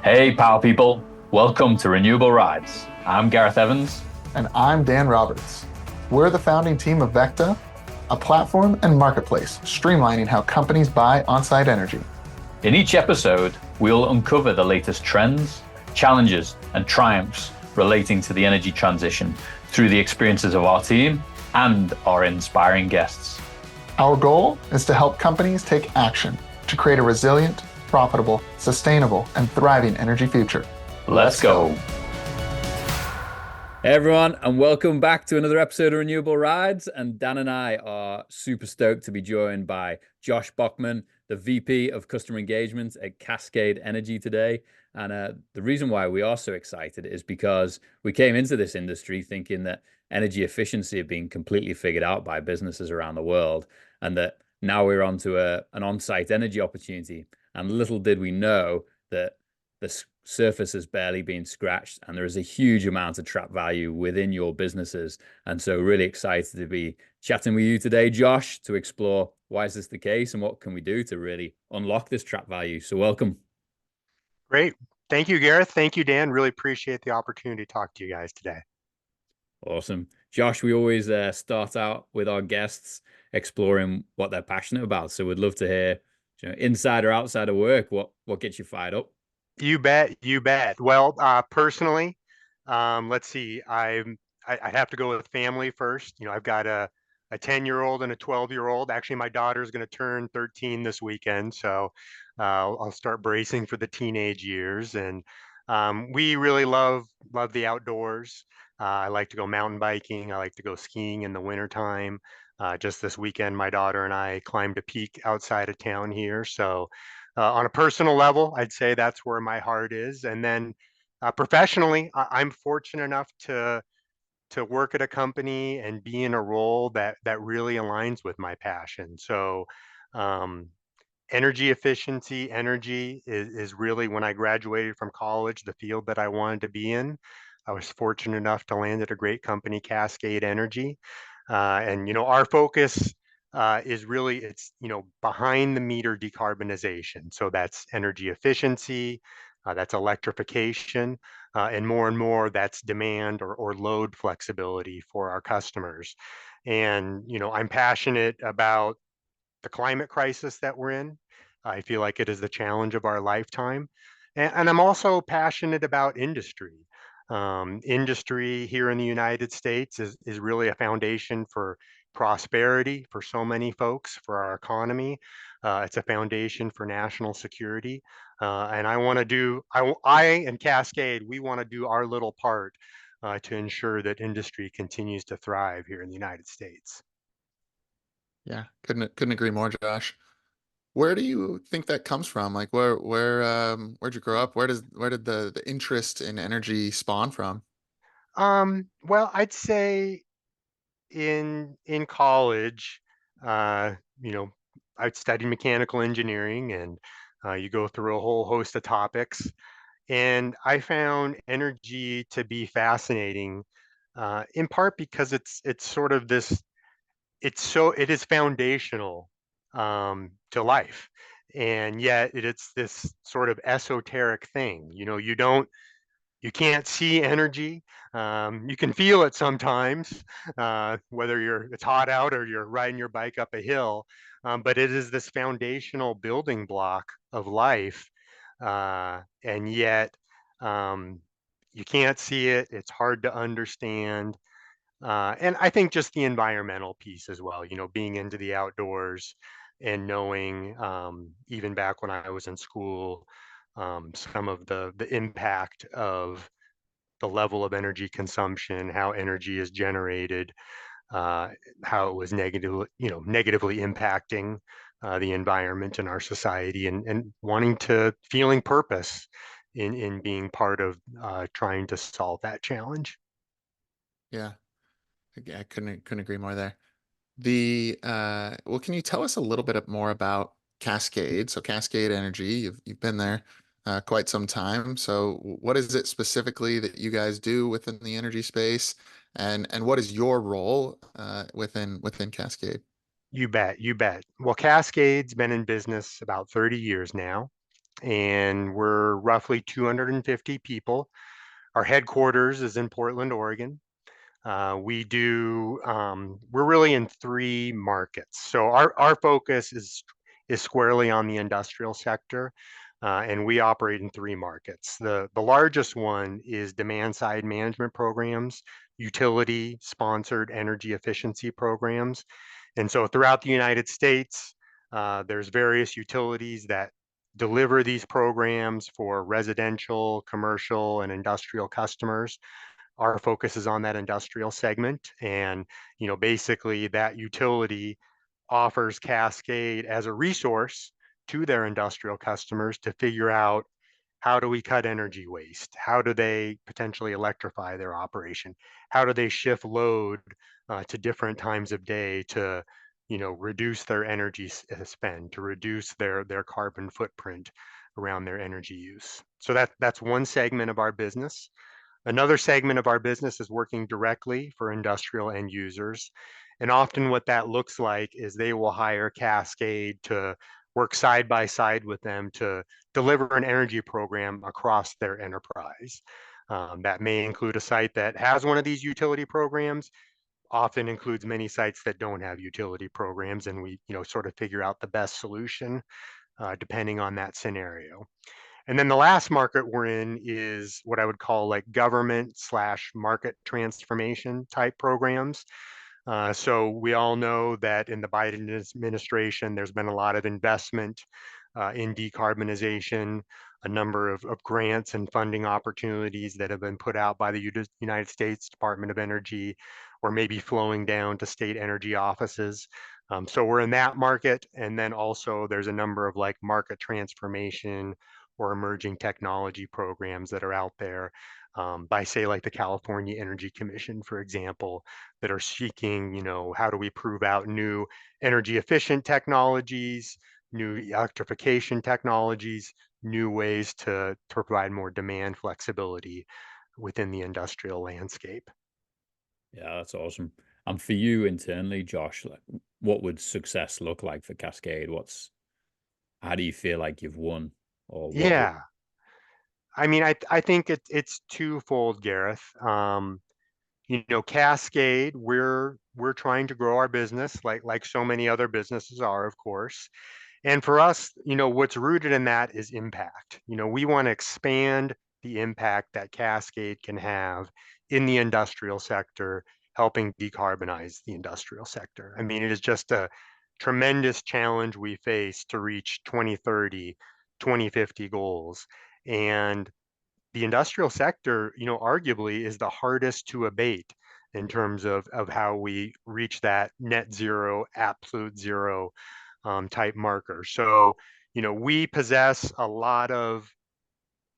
Hey, power people. Welcome to Renewable Rides. I'm Gareth Evans. And I'm Dan Roberts. We're the founding team of VECKTA, a platform and marketplace streamlining how companies buy on-site energy. In each episode, we'll uncover the latest trends, challenges, and triumphs relating to the energy transition through the experiences of our team and our inspiring guests. Our goal is to help companies take action to create a resilient, profitable, sustainable, and thriving energy future. Let's go. Hey everyone, and welcome back to another episode of Renewable Rides. And Dan and I are super stoked to be joined by Josh Bachman, the VP of Customer Engagement at Cascade Energy today. And the reason why we are so excited is because we came into this industry thinking that energy efficiency had been completely figured out by businesses around the world, and that now we're onto an on-site energy opportunity. And little did we know that the surface has barely been scratched, and there is a huge amount of trap value within your businesses. And so really excited to be chatting with you today, Josh, to explore why is this the case and what can we do to really unlock this trap value. So welcome. Great. Thank you, Gareth. Thank you, Dan. Really appreciate the opportunity to talk to you guys today. Awesome. Josh, we always start out with our guests exploring what they're passionate about. So we'd love to hear, inside or outside of work, what gets you fired up? You bet. You bet. Well, personally, let's see. I have to go with family first. I've got a 10-year-old and a 12-year-old. Actually, my daughter's going to turn 13 this weekend, so I'll start bracing for the teenage years. And we really love the outdoors. I like to go mountain biking. I like to go skiing in the wintertime. Just this weekend, my daughter and I climbed a peak outside of town here. So on a personal level, I'd say that's where my heart is. And then professionally, I'm fortunate enough to work at a company and be in a role that really aligns with my passion. So um, energy efficiency, energy is really, when I graduated from college, the field that I wanted to be in. I was fortunate enough to land at a great company, Cascade Energy. And our focus is really, it's behind the meter decarbonization. So that's energy efficiency, that's electrification, and more that's demand or load flexibility for our customers. And I'm passionate about the climate crisis that we're in. I feel like it is the challenge of our lifetime. And I'm also passionate about industry. Industry here in the United States is really a foundation for prosperity for so many folks, for our economy. It's a foundation for national security. And I want to do, I and Cascade, we want to do our little part to ensure that industry continues to thrive here in the United States. Yeah, couldn't agree more, Josh. Where do you think that comes from? Like where'd you grow up? Where did the interest in energy spawn from? Well, I'd say in college, uh, you know, I studied mechanical engineering, and you go through a whole host of topics. And I found energy to be fascinating, in part because it's sort of this. It is foundational to life, and yet it's this sort of esoteric thing. You can't see energy. You can feel it sometimes, whether it's hot out or you're riding your bike up a hill. But it is this foundational building block of life, and yet um, you can't see it. It's hard to understand. And I think just the environmental piece as well. Being into the outdoors and knowing, even back when I was in school, some of the impact of the level of energy consumption, how energy is generated, uh, how it was negatively impacting the environment and our society, and feeling purpose in being part of trying to solve that challenge. Yeah, I couldn't agree more there. Well, can you tell us a little bit more about Cascade? So Cascade Energy, you've been there quite some time. So what is it specifically that you guys do within the energy space, and what is your role within Cascade? You bet, you bet. Well, Cascade's been in business about 30 years now. and we're roughly 250 people. Our headquarters is in Portland, Oregon. We're really in 3 markets. So our focus is squarely on the industrial sector, and we operate in 3 markets. The largest one is demand side management programs, utility sponsored energy efficiency programs. And so throughout the United States, there's various utilities that deliver these programs for residential, commercial, and industrial customers. Our focus is on that industrial segment, and basically that utility offers Cascade as a resource to their industrial customers to figure out, how do we cut energy waste? How do they potentially electrify their operation? How do they shift load to different times of day to reduce their energy spend, to reduce their carbon footprint around their energy use? So that's one segment of our business. Another segment of our business is working directly for industrial end users. And often what that looks like is they will hire Cascade to work side by side with them to deliver an energy program across their enterprise. That may include a site that has one of these utility programs, often includes many sites that don't have utility programs, and we sort of figure out the best solution depending on that scenario. And then the last market we're in is what I would call like government / market transformation type programs. So we all know that in the Biden administration, there's been a lot of investment in decarbonization, a number of grants and funding opportunities that have been put out by the United States Department of Energy, or maybe flowing down to state energy offices. So we're in that market. And then also there's a number of like market transformation or emerging technology programs that are out there by, say, like the California Energy Commission, for example, that are seeking, how do we prove out new energy efficient technologies, new electrification technologies, new ways to provide more demand flexibility within the industrial landscape. Yeah, that's awesome. And for you internally, Josh, like, what would success look like for Cascade? How do you feel like you've won? Or what Yeah. I mean, I think it's twofold, Gareth. Cascade, we're trying to grow our business like so many other businesses are, of course. And for us, what's rooted in that is impact. We want to expand the impact that Cascade can have in the industrial sector, helping decarbonize the industrial sector. I mean, it is just a tremendous challenge we face to reach 2030, 2050 goals. And the industrial sector, arguably is the hardest to abate in terms of how we reach that net zero, absolute zero type marker. So, we possess a lot of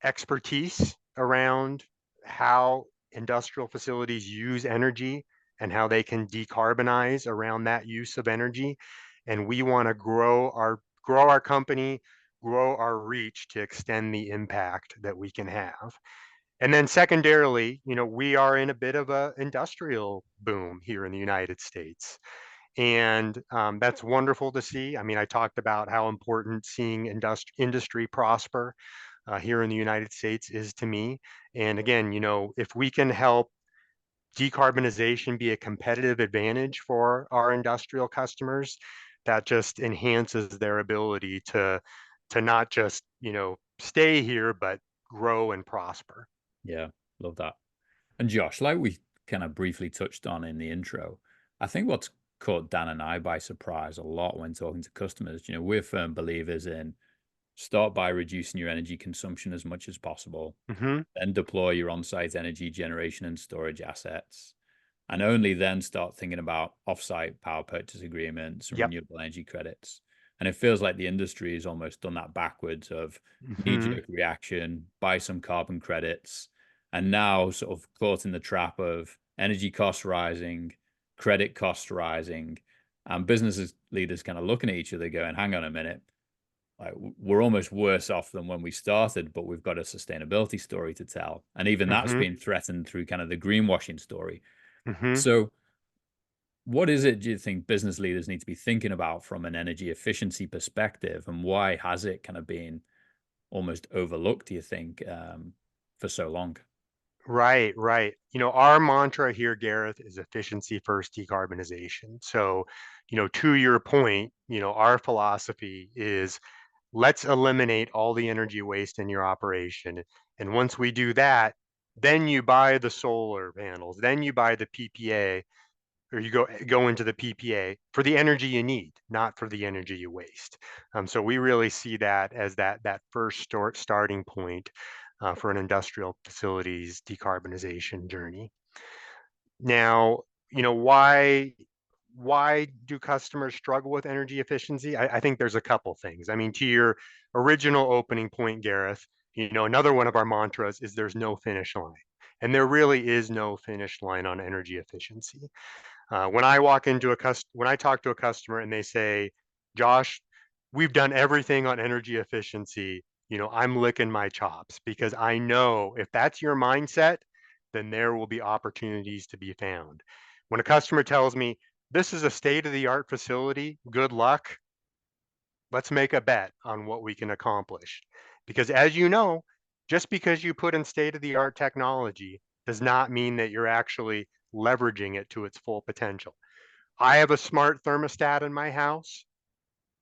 expertise around how industrial facilities use energy and how they can decarbonize around that use of energy. And we want to grow our company, grow our reach to extend the impact that we can have. And then secondarily, we are in a bit of a industrial boom here in the United States. And that's wonderful to see. I mean, I talked about how important seeing industry prosper here in the United States is to me. And again, if we can help decarbonization be a competitive advantage for our industrial customers, that just enhances their ability to not just, stay here, but grow and prosper. Yeah, love that. And Josh, like we kind of briefly touched on in the intro, I think what's caught Dan and I by surprise a lot when talking to customers, we're firm believers in start by reducing your energy consumption as much as possible, then deploy your on-site energy generation and storage assets, and only then start thinking about off-site power purchase agreements and renewable energy credits. And it feels like the industry has almost done that backwards of knee-jerk reaction, buy some carbon credits, and now sort of caught in the trap of energy costs rising, credit costs rising, and business leaders kind of looking at each other going, hang on a minute, like, we're almost worse off than when we started, but we've got a sustainability story to tell. And even that's been threatened through kind of the greenwashing story. So what is it, do you think, business leaders need to be thinking about from an energy efficiency perspective, and why has it kind of been almost overlooked, do you think, for so long? Right, right. Our mantra here, Gareth, is efficiency first decarbonization. So, to your point, our philosophy is let's eliminate all the energy waste in your operation. And once we do that, then you buy the solar panels, then you buy the PPA, or you go into the PPA for the energy you need, not for the energy you waste. So we really see that as that first starting point for an industrial facilities decarbonization journey. Now, why do customers struggle with energy efficiency? I think there's a couple things. I mean, to your original opening point, Gareth, another one of our mantras is there's no finish line. And there really is no finish line on energy efficiency. When I when I talk to a customer and they say, Josh, we've done everything on energy efficiency, I'm licking my chops because I know if that's your mindset, then there will be opportunities to be found. When a customer tells me, this is a state of the art facility, good luck, let's make a bet on what we can accomplish. Because as you know, just because you put in state of the art technology does not mean that you're actually leveraging it to its full potential. I have a smart thermostat in my house.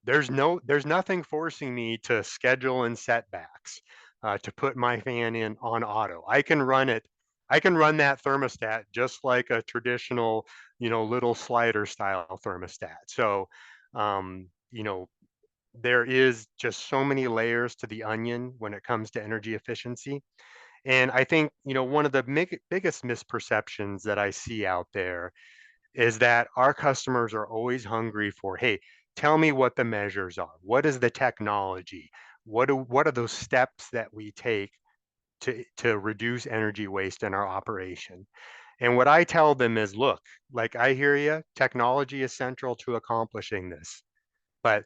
There's nothing forcing me to schedule in setbacks to put my fan in on auto. I can run it. I can run that thermostat just like a traditional, little slider style thermostat. So, there is just so many layers to the onion when it comes to energy efficiency. And I think, one of the biggest misperceptions that I see out there is that our customers are always hungry for, hey, tell me what the measures are. What is the technology? What are those steps that we take to reduce energy waste in our operation? And what I tell them is, look, like I hear you, technology is central to accomplishing this. But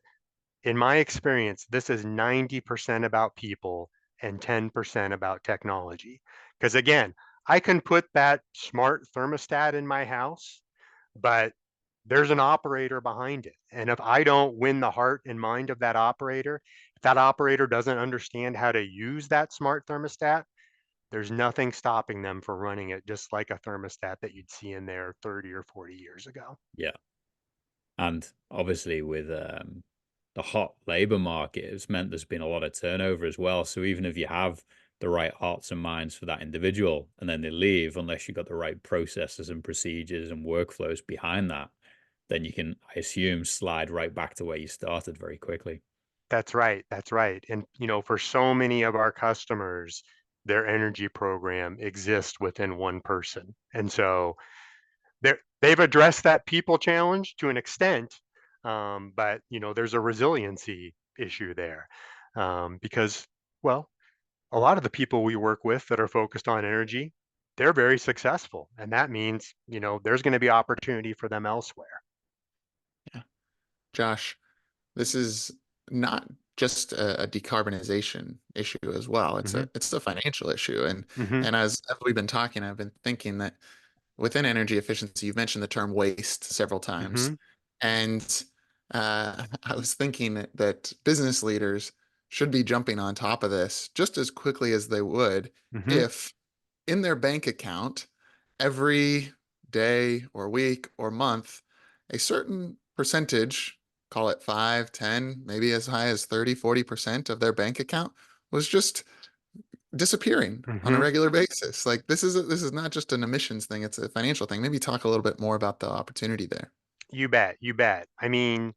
in my experience, this is 90% about people and 10% about technology. Because again, I can put that smart thermostat in my house, but there's an operator behind it. And if I don't win the heart and mind of that operator, if that operator doesn't understand how to use that smart thermostat, there's nothing stopping them from running it just like a thermostat that you'd see in there 30 or 40 years ago. Yeah. And obviously with the hot labor market, it's meant there's been a lot of turnover as well. So even if you have the right hearts and minds for that individual and then they leave, unless you've got the right processes and procedures and workflows behind that, then you can, I assume, slide right back to where you started very quickly. That's right. That's right. And, for so many of our customers, their energy program exists within one person. And so they've addressed that people challenge to an extent, but, there's a resiliency issue there because, well, a lot of the people we work with that are focused on energy, they're very successful. And that means, there's going to be opportunity for them elsewhere. Yeah. Josh, this is not just a decarbonization issue as well. It's a financial issue. Mm-hmm. And as we've been talking, I've been thinking that within energy efficiency, you've mentioned the term waste several times. Mm-hmm. And I was thinking that business leaders should be jumping on top of this just as quickly as they would Mm-hmm. if in their bank account every day or week or month, a certain percentage, call it 5, 10, maybe as high as 30, 40% of their bank account was just disappearing on a Mm-hmm. regular basis. Like this is not just an emissions thing, it's a financial thing. Maybe talk a little bit more about the opportunity there. You bet. You bet. I mean,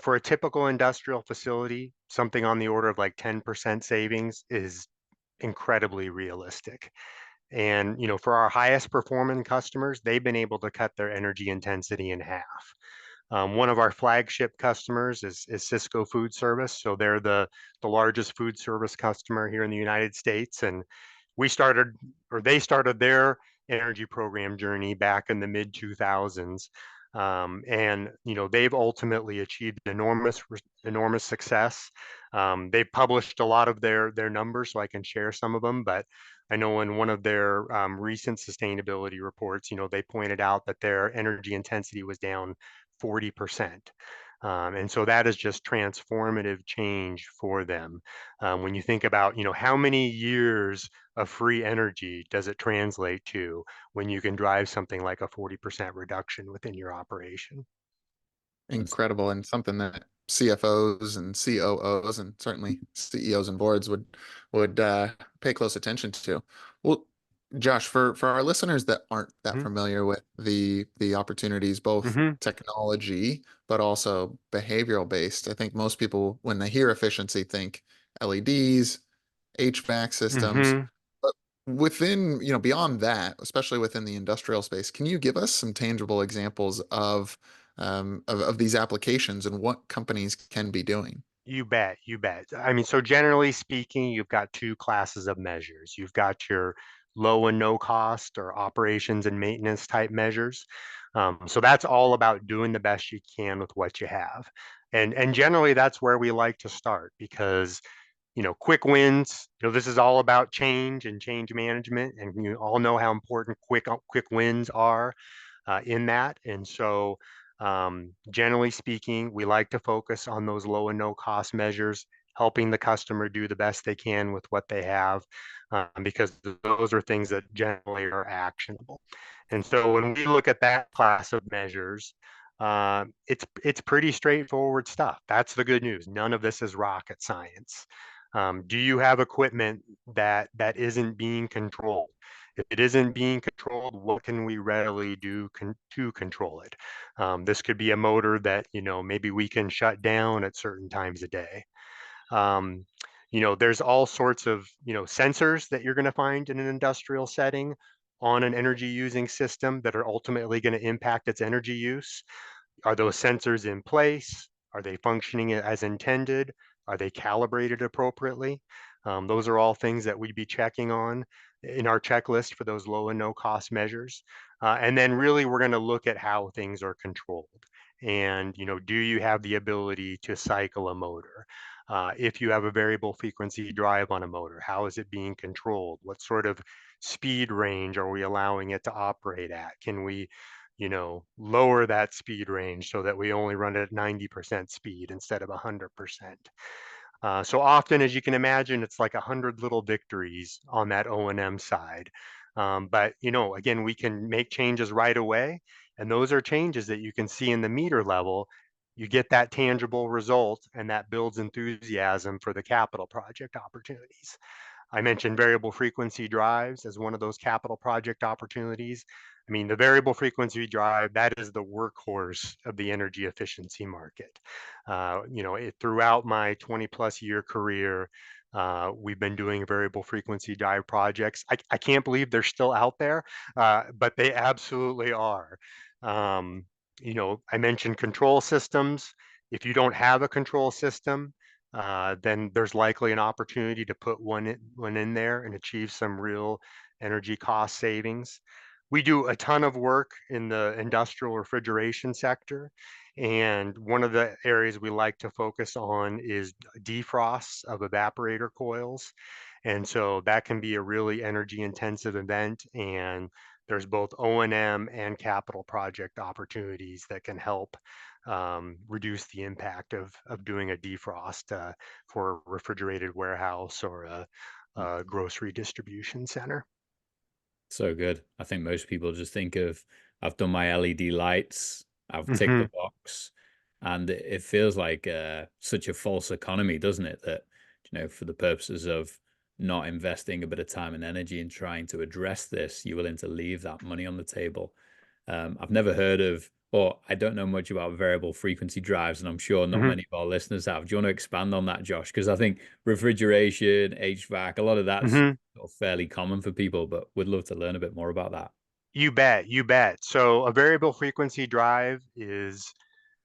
for a typical industrial facility, something on the order of like 10% savings is incredibly realistic. And, for our highest performing customers, they've been able to cut their energy intensity in half. One of our flagship customers is Cisco Food Service. So they're the largest food service customer here in the United States. And they started their energy program journey back in the mid 2000s. And they've ultimately achieved enormous success. They've published a lot of their numbers, so I can share some of them. But I know in one of their recent sustainability reports, they pointed out that their energy intensity was down 40%. And so that is just transformative change for them. When you think about, how many years of free energy does it translate to when you can drive something like a 40% reduction within your operation? Incredible, and something that CFOs and COOs and certainly CEOs and boards would pay close attention to. Well, Josh, for our listeners that aren't that Hmm. familiar with the opportunities, both Hmm. technology but also behavioral based, I think most people, when they hear efficiency, think LEDs, HVAC systems. Hmm. But within, beyond that, especially within the industrial space, can you give us some tangible examples of these applications and what companies can be doing? You bet, you bet. I mean, so generally speaking, you've got two classes of measures. You've got your low and no cost or operations and maintenance type measures. So that's all about doing the best you can with what you have. And generally that's where we like to start because quick wins, this is all about change and change management, and you all know how important quick wins are in that. And so, generally speaking, we like to focus on those low and no cost measures, helping the customer do the best they can with what they have, because those are things that generally are actionable. And so, when we look at that class of measures, it's pretty straightforward stuff. That's the good news. None of this is rocket science. Do you have equipment that isn't being controlled? If it isn't being controlled, what can we readily do to control it? This could be a motor that, maybe we can shut down at certain times a day. Um, there's all sorts of, sensors that you're going to find in an industrial setting on an energy using system that are ultimately going to impact its energy use. Are those sensors in place? Are they functioning as intended? Are they calibrated appropriately? Those are all things that we'd be checking on in our checklist for those low and no cost measures. And then really we're going to look at how things are controlled. And, do you have the ability to cycle a motor? If you have a variable frequency drive on a motor, how is it being controlled? What sort of speed range are we allowing it to operate at? Can we lower that speed range so that we only run it at 90% speed instead of 100%. So often, as you can imagine, it's like 100 little victories on that O&M side. But, again, we can make changes right away. And those are changes that you can see in the meter level. You get that tangible result, and that builds enthusiasm for the capital project opportunities. I mentioned variable frequency drives as one of those capital project opportunities. I mean, the variable frequency drive, that is the workhorse of the energy efficiency market. Throughout my 20 plus year career, we've been doing variable frequency drive projects. I can't believe they're still out there, but they absolutely are. Um, I mentioned control systems. If you don't have a control system, then there's likely an opportunity to put one in there and achieve some real energy cost savings. We do a ton of work in the industrial refrigeration sector. And one of the areas we like to focus on is defrosts of evaporator coils. And so that can be a really energy intensive event. And there's both O&M and capital project opportunities that can help reduce the impact of doing a defrost for a refrigerated warehouse or a grocery distribution center. So good. I think most people just think of, I've done my LED lights, I've ticked Hmm. the box, and it feels like such a false economy, doesn't it? That, for the purposes of not investing a bit of time and energy in trying to address this, you're willing to leave that money on the table. I've never heard of, or I don't know much about variable frequency drives, and I'm sure not Hmm. many of our listeners have. Do you want to expand on that, Josh? Because I think refrigeration, HVAC, a lot of that's Hmm. sort of fairly common for people, but we'd love to learn a bit more about that. You bet, you bet. So a variable frequency drive is,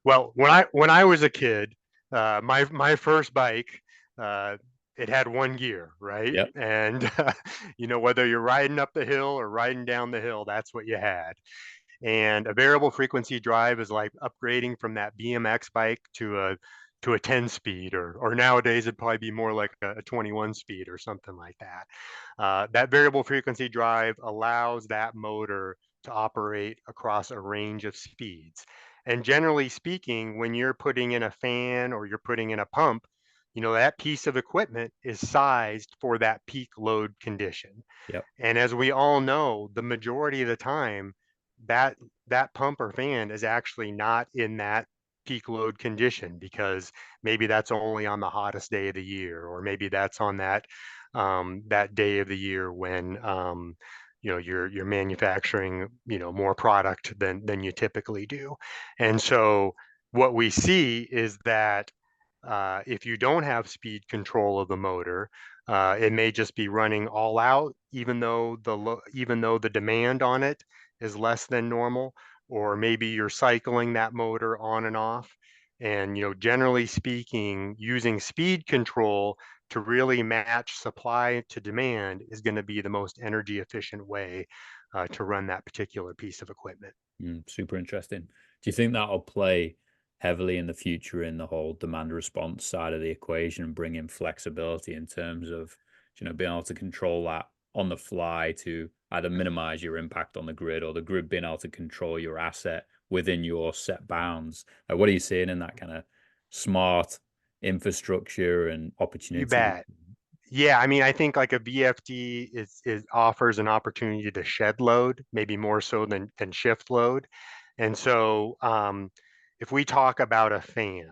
well, when I was a kid, my first bike, uh, it had one gear, right? Yep. And whether you're riding up the hill or riding down the hill, that's what you had. And a variable frequency drive is like upgrading from that BMX bike to a 10 speed, or nowadays it'd probably be more like a 21 speed or something like that. That variable frequency drive allows that motor to operate across a range of speeds. And generally speaking, when you're putting in a fan or you're putting in a pump, that piece of equipment is sized for that peak load condition. Yep. And as we all know, the majority of the time, that that pump or fan is actually not in that peak load condition, because maybe that's only on the hottest day of the year, or maybe that's on that day of the year when you're manufacturing more product than you typically do. And so what we see is that if you don't have speed control of the motor, it may just be running all out, even though the demand on it is less than normal, or maybe you're cycling that motor on and off. And generally speaking, using speed control to really match supply to demand is going to be the most energy efficient way to run that particular piece of equipment. Super interesting. Do you think that'll play heavily in the future in the whole demand response side of the equation, and bring in flexibility in terms of, being able to control that on the fly to either minimize your impact on the grid, or the grid being able to control your asset within your set bounds? What are you seeing in that kind of smart infrastructure and opportunity? You bet. Yeah, I mean, I think like a VFD is offers an opportunity to shed load, maybe more so than shift load. And so if we talk about a fan,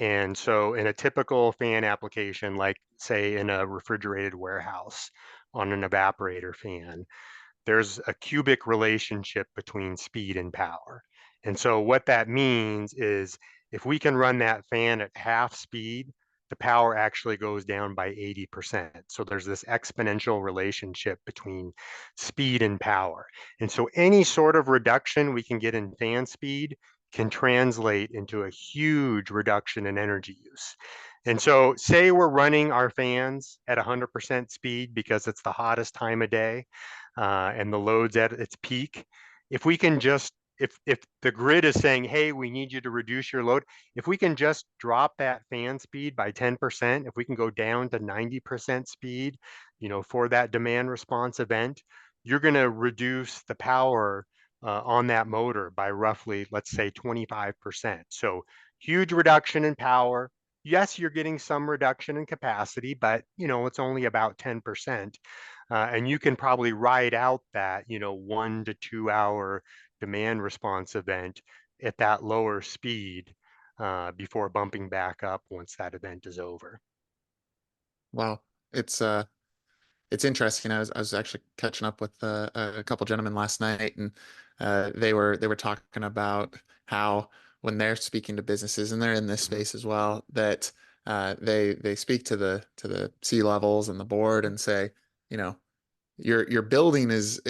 and so in a typical fan application, like say in a refrigerated warehouse on an evaporator fan, there's a cubic relationship between speed and power. And so what that means is if we can run that fan at half speed, the power actually goes down by 80%. So there's this exponential relationship between speed and power. And so any sort of reduction we can get in fan speed can translate into a huge reduction in energy use. And so say we're running our fans at 100% speed because it's the hottest time of day, and the load's at its peak. If we can just, if the grid is saying, hey, we need you to reduce your load, if we can just drop that fan speed by 10%, if we can go down to 90% speed, for that demand response event, you're going to reduce the power on that motor by roughly, let's say 25%. So huge reduction in power. Yes, you're getting some reduction in capacity, but it's only about 10%. And you can probably ride out that 1 to 2 hour demand response event at that lower speed before bumping back up once that event is over. Wow, it's interesting. I was actually catching up with a couple gentlemen last night, and they were talking about how when they're speaking to businesses, and they're in this space as well, that they speak to the C levels and the board and say, you know, your building is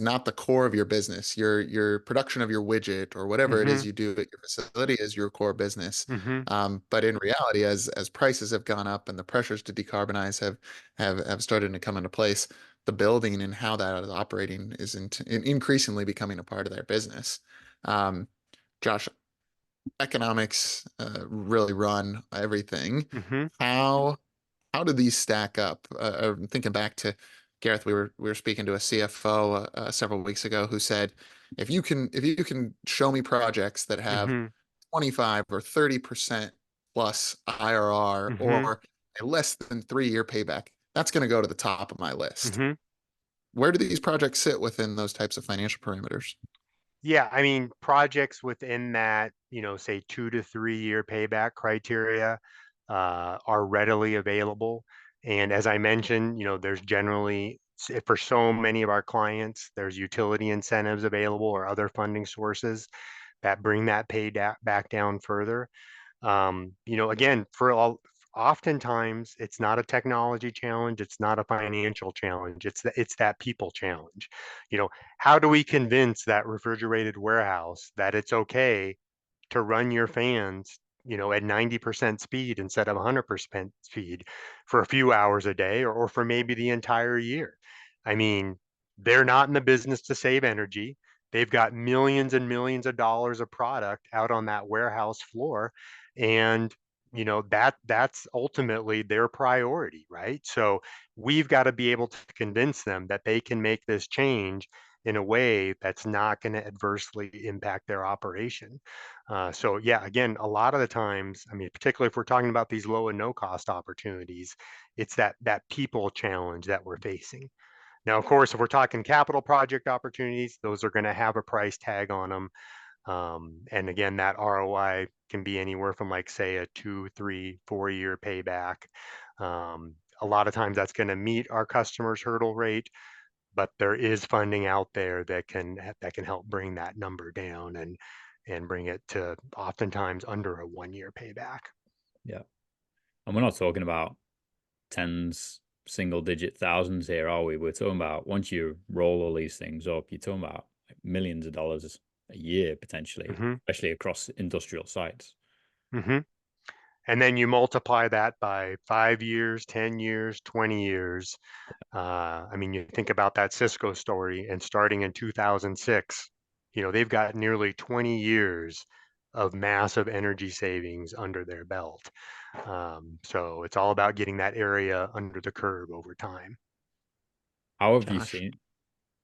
not the core of your business. Your production of your widget or whatever it is you do at your facility is your core business. But in reality, as prices have gone up and the pressures to decarbonize have started to come into place, the building and how that is operating is increasingly becoming a part of their business. Josh, economics really run everything. How do these stack up? I'm thinking back to Gareth. We were speaking to a CFO several weeks ago who said, if you can show me projects that have 25 or 30% plus IRR or a less than 3-year payback, that's going to go to the top of my list. Where do these projects sit within those types of financial parameters? Yeah, I mean, projects within that, say 2 to 3 year payback criteria are readily available. And as I mentioned, there's generally, for so many of our clients, there's utility incentives available or other funding sources that bring that back down further. Again, oftentimes it's not a technology challenge, it's not a financial challenge, it's that people challenge. How do we convince that refrigerated warehouse that it's okay to run your fans at 90% speed instead of 100% speed for a few hours a day, or for maybe the entire year? I mean, they're not in the business to save energy. They've got millions and millions of dollars of product out on that warehouse floor, and that's ultimately their priority, right? So we've got to be able to convince them that they can make this change in a way that's not going to adversely impact their operation. So yeah, again, a lot of the times, I mean, particularly if we're talking about these low and no cost opportunities, it's that people challenge that we're facing. Now, of course, if we're talking capital project opportunities, those are going to have a price tag on them. And again, that ROI can be anywhere from, like, say, a 2, 3, 4 year payback. A lot of times that's going to meet our customers' hurdle rate, but there is funding out there that can help bring that number down and bring it to oftentimes under a 1 year payback. Yeah. And we're not talking about tens, single digit thousands here, are we? We're talking about, once you roll all these things up, you're talking about like millions of dollars a year potentially, especially across industrial sites. And then you multiply that by 5 years, 10 years, 20 years. I mean, you think about that Cisco story, and starting in 2006, they've got nearly 20 years of massive energy savings under their belt. So it's all about getting that area under the curve over time. How have you Josh? seen, I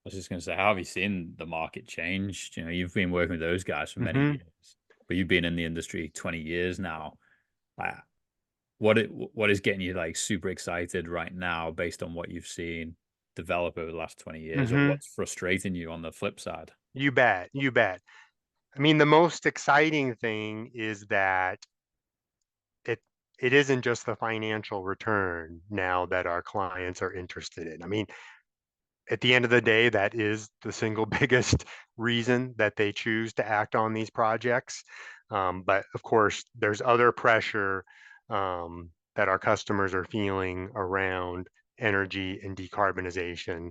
was just going to say, how have you seen the market change? You've been working with those guys for many years, but you've been in the industry 20 years now. What is getting you like super excited right now based on what you've seen develop over the last 20 years, or what's frustrating you on the flip side? You bet. You bet. I mean, the most exciting thing is that it isn't just the financial return now that our clients are interested in. I mean, at the end of the day, that is the single biggest reason that they choose to act on these projects. But of course, there's other pressure that our customers are feeling around energy and decarbonization.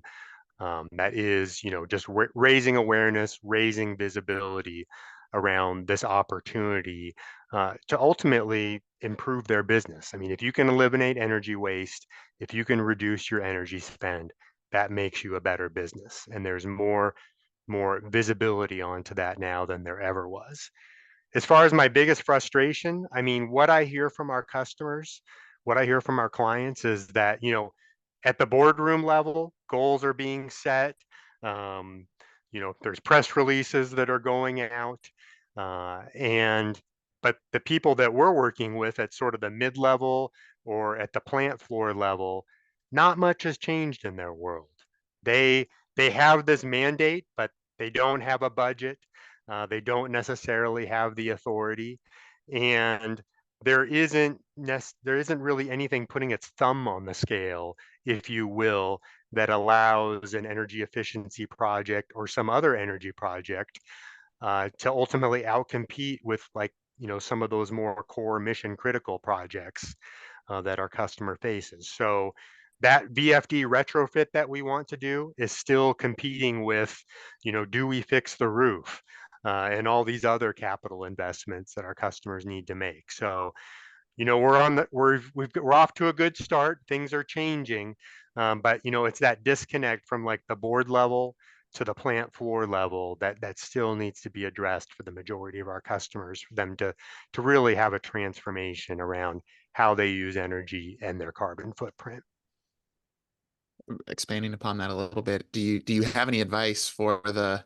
That is, just raising awareness, raising visibility around this opportunity to ultimately improve their business. I mean, if you can eliminate energy waste, if you can reduce your energy spend, that makes you a better business. And there's more visibility onto that now than there ever was. As far as my biggest frustration, I mean, what I hear from our customers, what I hear from our clients is that, at the boardroom level, goals are being set. Um, there's press releases that are going out. But the people that we're working with at sort of the mid-level or at the plant floor level, not much has changed in their world. They have this mandate, but they don't have a budget. They don't necessarily have the authority, and there isn't really anything putting its thumb on the scale, if you will, that allows an energy efficiency project or some other energy project to ultimately outcompete with, like, some of those more core mission critical projects that our customer faces. So that VFD retrofit that we want to do is still competing with, do we fix the roof? And all these other capital investments that our customers need to make. So, we're off to a good start. Things are changing, but it's that disconnect from, like, the board level to the plant floor level that still needs to be addressed for the majority of our customers, for them to really have a transformation around how they use energy and their carbon footprint. Expanding upon that a little bit, do you have any advice for the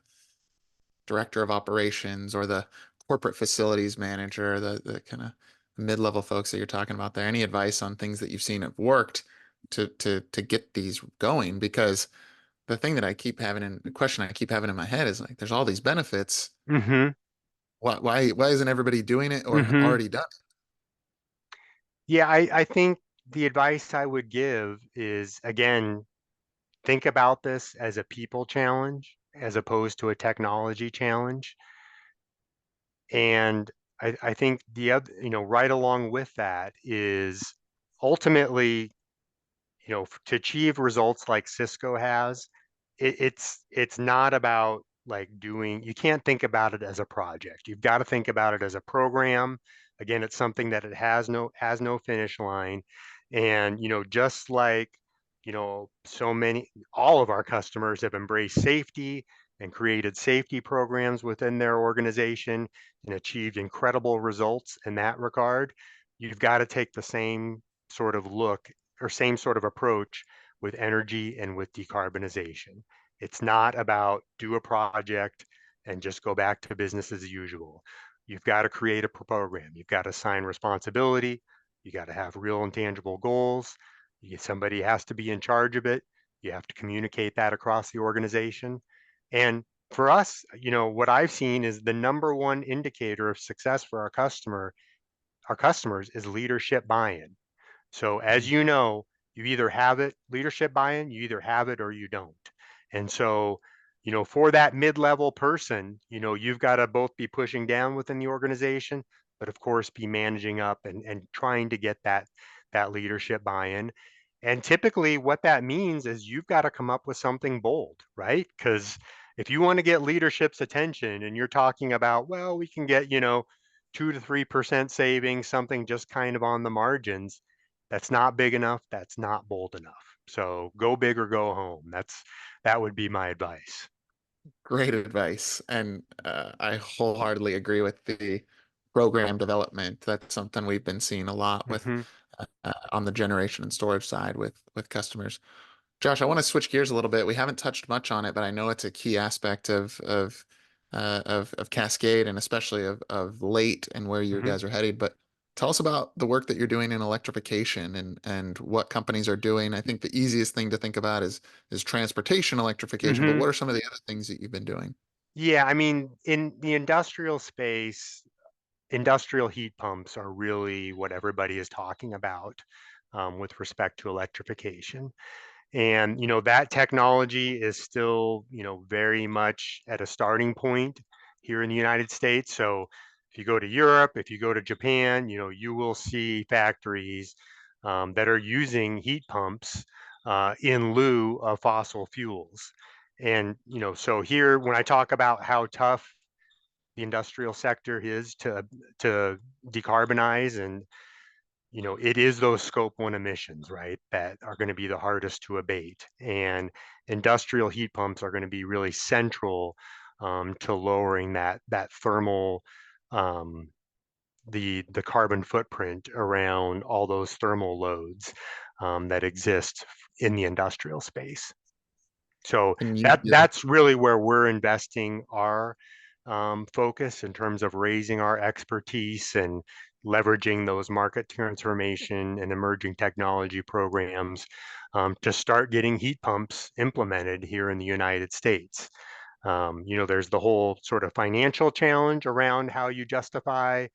director of operations or the corporate facilities manager, the kind of mid-level folks that you're talking about there? Any advice on things that you've seen have worked to get these going? Because the thing that the question I keep having in my head is, like, there's all these benefits. Why isn't everybody doing it or already done it? Yeah, I think the advice I would give is, again, think about this as a people challenge as opposed to a technology challenge. And I think the other, right along with that is, ultimately, to achieve results like Cisco has, it's not about, like, you can't think about it as a project. You've got to think about it as a program. Again, it's something that it has no finish line. And, just like, all of our customers have embraced safety and created safety programs within their organization and achieved incredible results in that regard. You've got to take the same sort of look or same sort of approach with energy and with decarbonization. It's not about do a project and just go back to business as usual. You've got to create a program. You've got to assign responsibility. You got to have real and tangible goals. Somebody has to be in charge of it. You have to communicate that across the organization. And for us, what I've seen is the number one indicator of success for our customers is leadership buy-in. So as you know, you either have it, leadership buy-in, you either have it or you don't. And so, for that mid-level person, you've got to both be pushing down within the organization, but of course be managing up and trying to get that leadership buy-in. And typically what that means is you've got to come up with something bold, right? Because if you want to get leadership's attention and you're talking about, well, we can get, 2 to 3% savings, something just kind of on the margins, that's not big enough. That's not bold enough. So go big or go home. That would be my advice. Great advice. And I wholeheartedly agree with the program development. That's something we've been seeing a lot with Hmm. on the generation and storage side with customers. Josh, I want to switch gears a little bit. We haven't touched much on it, but I know it's a key aspect of Cascade and especially of late and where you Hmm. guys are headed. But tell us about the work that you're doing in electrification and what companies are doing. I think the easiest thing to think about is transportation electrification, but Hmm. what are some of the other things that you've been doing? Yeah, I mean, in the industrial space, industrial heat pumps are really what everybody is talking about with respect to electrification. And, that technology is still, very much at a starting point here in the United States. So if you go to Europe, if you go to Japan, you will see factories that are using heat pumps in lieu of fossil fuels. And, so here, when I talk about how tough the industrial sector is to decarbonize, and it is those scope 1 emissions, right, that are going to be the hardest to abate. And industrial heat pumps are going to be really central to lowering that thermal, um, the carbon footprint around all those thermal loads that exist in the industrial space. So And you, yeah, that's really where we're investing our focus in terms of raising our expertise and leveraging those market transformation and emerging technology programs to start getting heat pumps implemented here in the United States. There's the whole sort of financial challenge around how you justify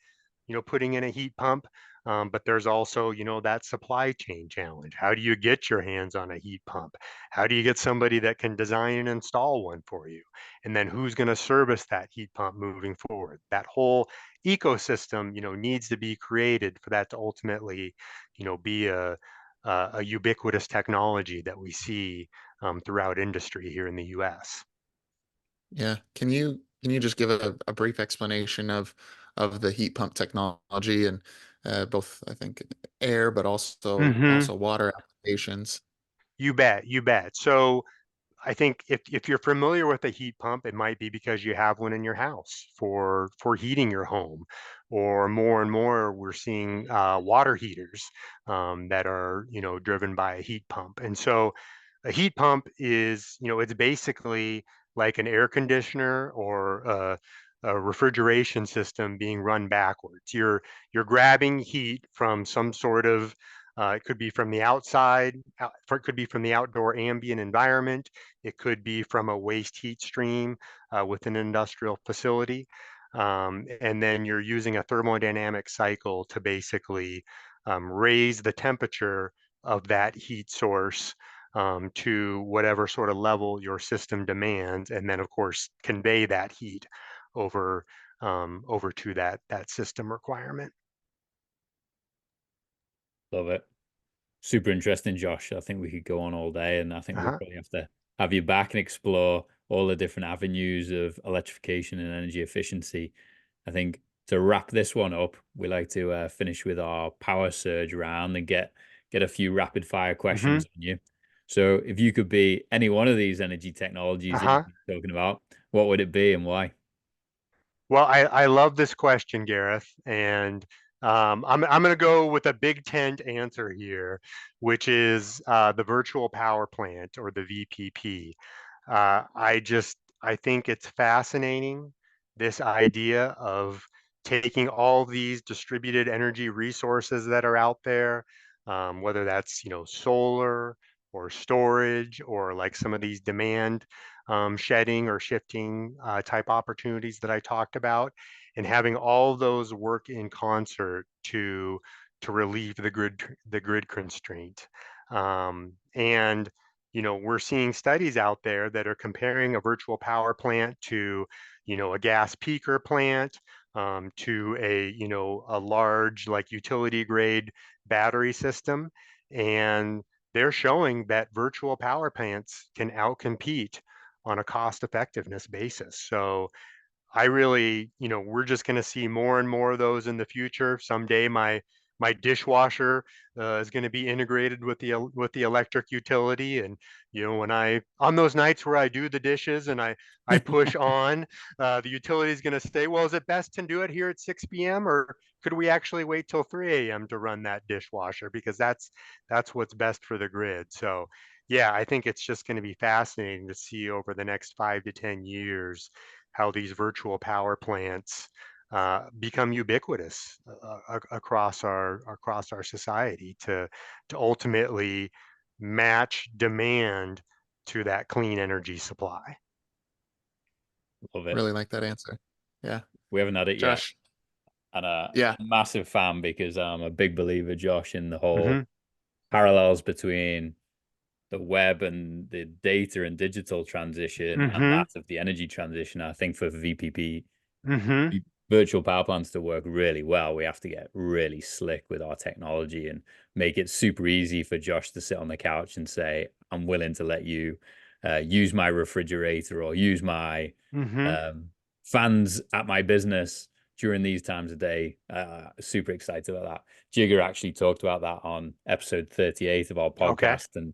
putting in a heat pump. But there's also, that supply chain challenge. How do you get your hands on a heat pump? How do you get somebody that can design and install one for you? And then who's going to service that heat pump moving forward? That whole ecosystem, needs to be created for that to ultimately, be a ubiquitous technology that we see throughout industry here in the U.S. yeah. Can you just give a brief explanation of the heat pump technology and both, I think, air, but Hmm. also water applications? You bet, you bet. So I think if you're familiar with a heat pump, it might be because you have one in your house for heating your home, or more and more we're seeing water heaters that are driven by a heat pump. And so a heat pump is it's basically like an air conditioner or a refrigeration system being run backwards. You're grabbing heat from some sort of it could be from the outside, it could be from the outdoor ambient environment. It could be from a waste heat stream within an industrial facility. And then you're using a thermodynamic cycle to basically raise the temperature of that heat source to whatever sort of level your system demands, and then of course convey that heat over over to that system requirement. Love it. Super interesting, Josh. I think we could go on all day, and I think we'll Uh-huh. probably have to have you back and explore all the different avenues of electrification and energy efficiency. I think to wrap this one up, we like to finish with our power surge round and get a few rapid fire Hmm. questions on you. So, if you could be any one of these energy technologies that Uh-huh. you've been talking about, what would it be and why? Well, I love this question, Gareth, and I'm going to go with a big tent answer here, which is the virtual power plant, or the VPP. I think it's fascinating, this idea of taking all these distributed energy resources that are out there, whether that's, solar or storage or like some of these demand shedding or shifting type opportunities that I talked about, and having all those work in concert to relieve the grid constraint. And we're seeing studies out there that are comparing a virtual power plant to, a gas peaker plant, to a large like utility grade battery system. And they're showing that virtual power plants can outcompete on a cost effectiveness basis. So I really, we're just going to see more and more of those in the future. Someday, my dishwasher is going to be integrated with the electric utility, and when I on those nights where I do the dishes and I push on, the utility is going to say, well, is it best to do it here at 6 p.m. or could we actually wait till 3 a.m. to run that dishwasher, because that's what's best for the grid. So yeah, I think it's just going to be fascinating to see over the next 5 to 10 years how these virtual power plants become ubiquitous across our society to ultimately match demand to that clean energy supply. Love it. Really like that answer. Yeah. We haven't had it yet. Josh. And Yeah. a massive fan, because I'm a big believer, Josh, in the whole Mm-hmm. parallels between the web and the data and digital transition and Mm-hmm. that of the energy transition. I think for VPP, Mm-hmm. virtual power plants to work really well, we have to get really slick with our technology and make it super easy for Josh to sit on the couch and say, I'm willing to let you use my refrigerator or use my Mm-hmm. fans at my business during these times of day. Super excited about that. Jigger actually talked about that on episode 38 of our Okay. podcast, and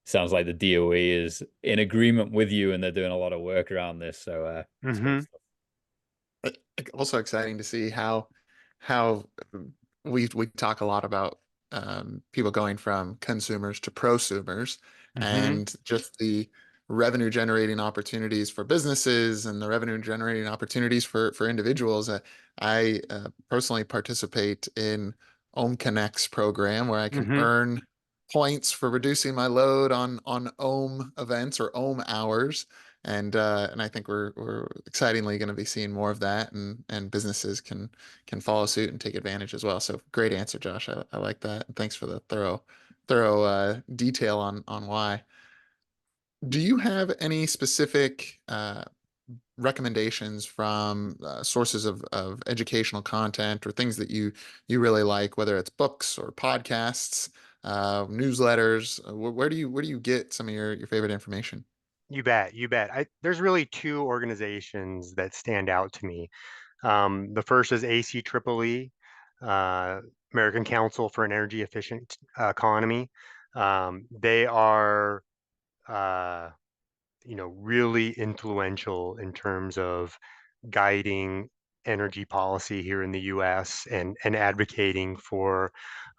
sounds like the DOE is in agreement with you and they're doing a lot of work around this. So it's great Mm-hmm. stuff. Also exciting to see how we talk a lot about people going from consumers to prosumers, Mm-hmm. and just the revenue generating opportunities for businesses and the revenue generating opportunities for individuals. I personally participate in Ohm Connect's program, where I can Mm-hmm. earn points for reducing my load on Ohm events or Ohm hours. And I think we're excitingly going to be seeing more of that, and businesses can follow suit and take advantage as well. So great answer, Josh. I like that. And thanks for the thorough detail on why. Do you have any specific recommendations from sources of educational content or things that you really like, whether it's books or podcasts, newsletters? Where do you get some of your favorite information? You bet. You bet. There's really two organizations that stand out to me. The first is ACEEE, uh, American Council for an Energy Efficient Economy. They are, uh, really influential in terms of guiding energy policy here in the U.S. and advocating for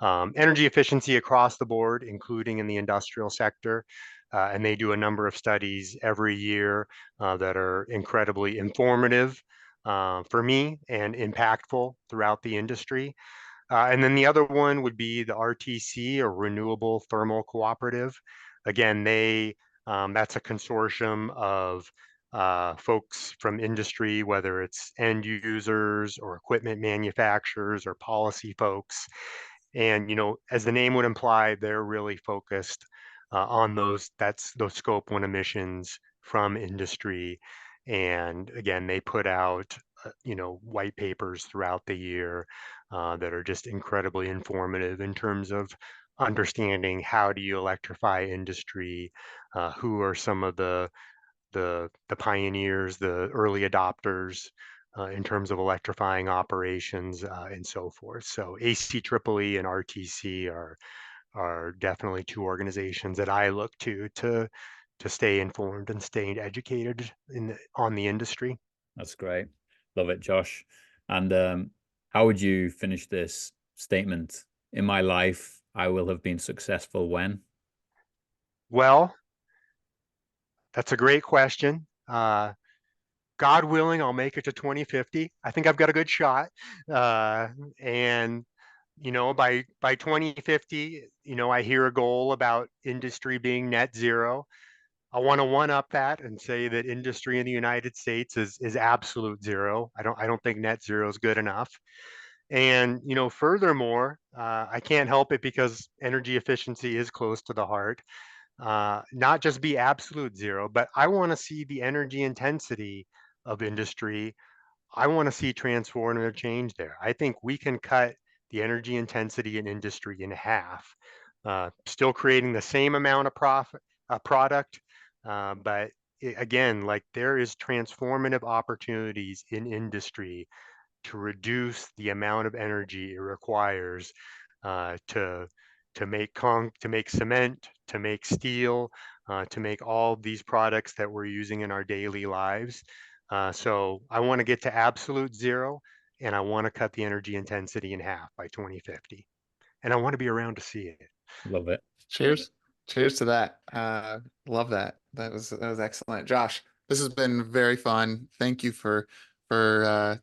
energy efficiency across the board, including in the industrial sector. And they do a number of studies every year that are incredibly informative for me and impactful throughout the industry. And then the other one would be the RTC, or Renewable Thermal Cooperative. Again, that's a consortium of folks from industry, whether it's end users or equipment manufacturers or policy folks. And as the name would imply, they're really focused on those scope one emissions from industry. And again, they put out white papers throughout the year that are just incredibly informative in terms of understanding how do you electrify industry, who are some of the pioneers, the early adopters in terms of electrifying operations and so forth. So ACEEE and RTC are definitely two organizations that I look to stay informed and stay educated on the industry. That's great. Love it, Josh. And how would you finish this statement? In my life, I will have been successful when? Well, That's a great question. God willing, I'll make it to 2050. I think I've got a good shot. And by 2050, I hear a goal about industry being net zero. I want to one up that and say that industry in the United States is absolute zero. I don't think net zero is good enough. And furthermore, I can't help it because energy efficiency is close to the heart. Not just be absolute zero, but I want to see the energy intensity of industry. I want to see transformative change there. I think we can cut the energy intensity in industry in half, still creating the same amount of product, but again, like there is transformative opportunities in industry to reduce the amount of energy it requires to make cement, to make steel, to make all these products that we're using in our daily lives. So I want to get to absolute zero, and I want to cut the energy intensity in half by 2050. And I want to be around to see it. Love it. Cheers. Cheers to that. Love that. That was excellent. Josh, this has been very fun. Thank you for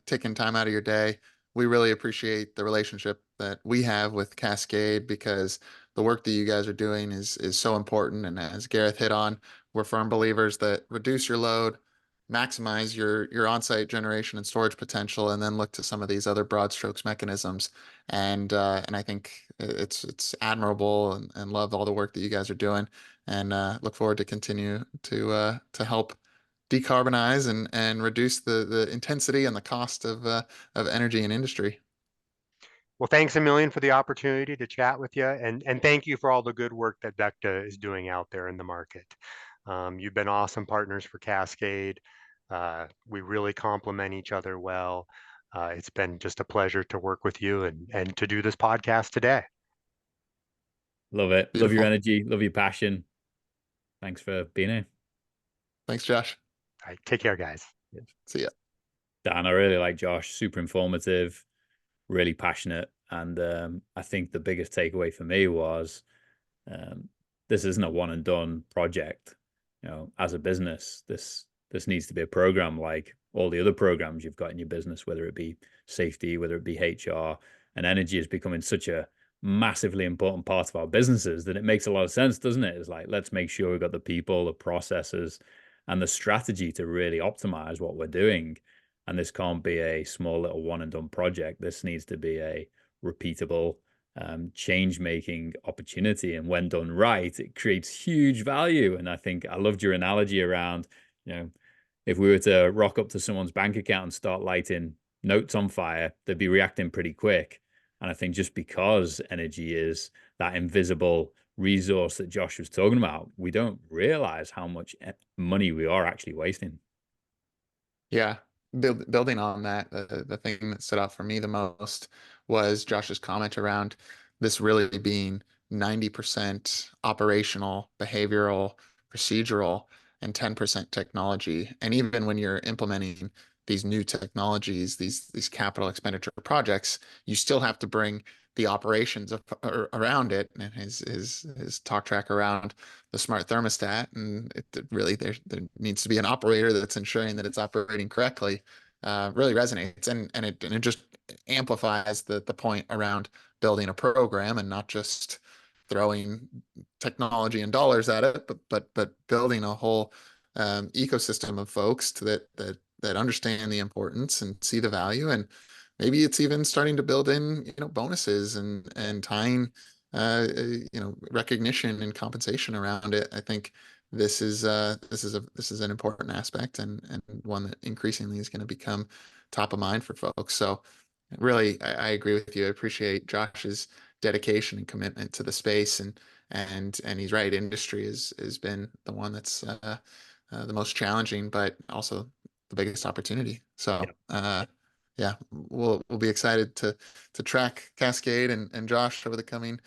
taking time out of your day. We really appreciate the relationship that we have with Cascade, because the work that you guys are doing is so important. And as Gareth hit on, we're firm believers that reduce your load, maximize your on-site generation and storage potential, and then look to some of these other broad strokes mechanisms. And I think it's admirable, and love all the work that you guys are doing, and look forward to continue to help decarbonize and reduce the intensity and the cost of energy and industry. Well, thanks a million for the opportunity to chat with you, and thank you for all the good work that VECKTA is doing out there in the market. You've been awesome partners for Cascade. We really complement each other well. It's been just a pleasure to work with you and to do this podcast today. Love it. Beautiful. Love your energy. Love your passion. Thanks for being here. Thanks, Josh. All right, take care, guys. See ya. Dan, I really like Josh. Super informative, really passionate. And I think the biggest takeaway for me was this isn't a one and done project. As a business, this needs to be a program like all the other programs you've got in your business, whether it be safety, whether it be HR, and energy is becoming such a massively important part of our businesses that it makes a lot of sense, doesn't it? It's like, let's make sure we've got the people, the processes, and the strategy to really optimize what we're doing. And this can't be a small little one and done project. This needs to be a repeatable change-making opportunity. And when done right, it creates huge value. And I think I loved your analogy around, if we were to rock up to someone's bank account and start lighting notes on fire, they'd be reacting pretty quick. And I think just because energy is that invisible resource that Josh was talking about, we don't realize how much money we are actually wasting. Yeah. Building on that, the thing that stood out for me the most was Josh's comment around this really being 90% operational, behavioral, procedural, and 10% technology. And even when you're implementing these new technologies, these capital expenditure projects, you still have to bring the operations around it, and his talk track around the smart thermostat, and really there needs to be an operator that's ensuring that it's operating correctly. Really resonates, and it just amplifies the point around building a program and not just throwing technology and dollars at it, but building a whole ecosystem of folks that understand the importance and see the value. And maybe it's even starting to build in, bonuses and tying, recognition and compensation around it. I think this is an important aspect, and one that increasingly is going to become top of mind for folks. So really, I agree with you. I appreciate Josh's dedication and commitment to the space, and he's right. Industry has been the one that's the most challenging, but also the biggest opportunity. So yeah, we'll be excited to track Cascade and Josh over the coming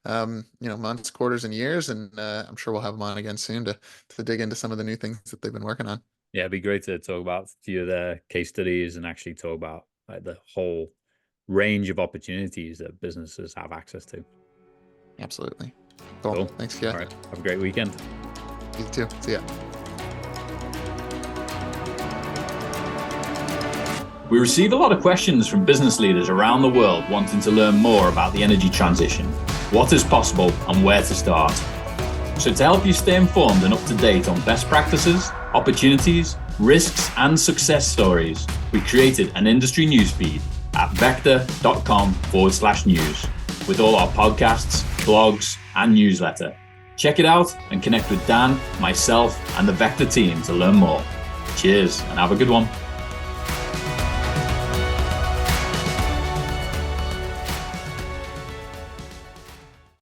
months, quarters, and years, and I'm sure we'll have them on again soon to dig into some of the new things that they've been working on. Yeah, it'd be great to talk about a few of their case studies and actually talk about like the whole range of opportunities that businesses have access to. Absolutely. Cool. Thanks, yeah. All right. Have a great weekend. You too. See ya. We receive a lot of questions from business leaders around the world wanting to learn more about the energy transition, what is possible and where to start. So to help you stay informed and up to date on best practices, opportunities, risks and success stories, we created an industry newsfeed at VECKTA.com/news with all our podcasts, blogs and newsletter. Check it out and connect with Dan, myself and the VECKTA team to learn more. Cheers and have a good one.